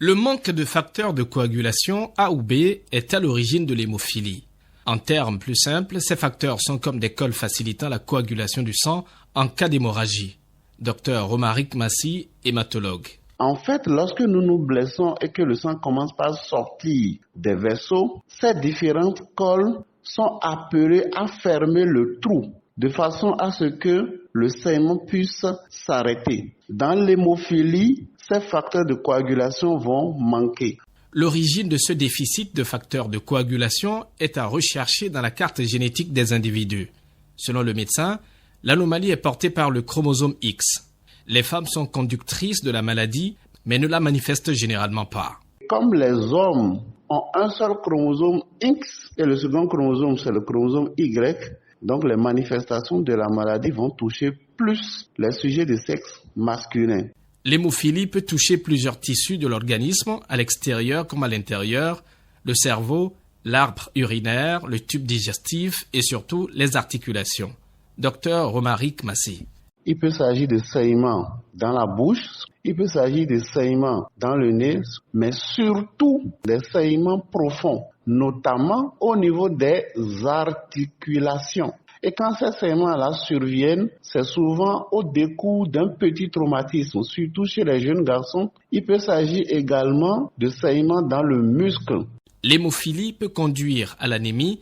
Le manque de facteurs de coagulation A ou B est à l'origine de l'hémophilie. En termes plus simples, ces facteurs sont comme des cols facilitant la coagulation du sang en cas d'hémorragie. Dr Romaric Massy, hématologue. En fait, lorsque nous nous blessons et que le sang commence par sortir des vaisseaux, ces différentes cols sont appelées à fermer le trou de façon à ce que le saignement puisse s'arrêter. Dans l'hémophilie, ces facteurs de coagulation vont manquer. L'origine de ce déficit de facteurs de coagulation est à rechercher dans la carte génétique des individus. Selon le médecin, l'anomalie est portée par le chromosome X. Les femmes sont conductrices de la maladie, mais ne la manifestent généralement pas. Comme les hommes ont un seul chromosome X et le second chromosome, c'est le chromosome Y, donc les manifestations de la maladie vont toucher plus les sujets de sexe masculin. L'hémophilie peut toucher plusieurs tissus de l'organisme, à l'extérieur comme à l'intérieur, le cerveau, l'arbre urinaire, le tube digestif et surtout les articulations. Dr Romaric Massy. Il peut s'agir de saignements dans la bouche, il peut s'agir de saignements dans le nez, mais surtout des saignements profonds, notamment au niveau des articulations. Et quand ces saignements-là surviennent, c'est souvent au décours d'un petit traumatisme, surtout chez les jeunes garçons. Il peut s'agir également de saignements dans le muscle. L'hémophilie peut conduire à l'anémie,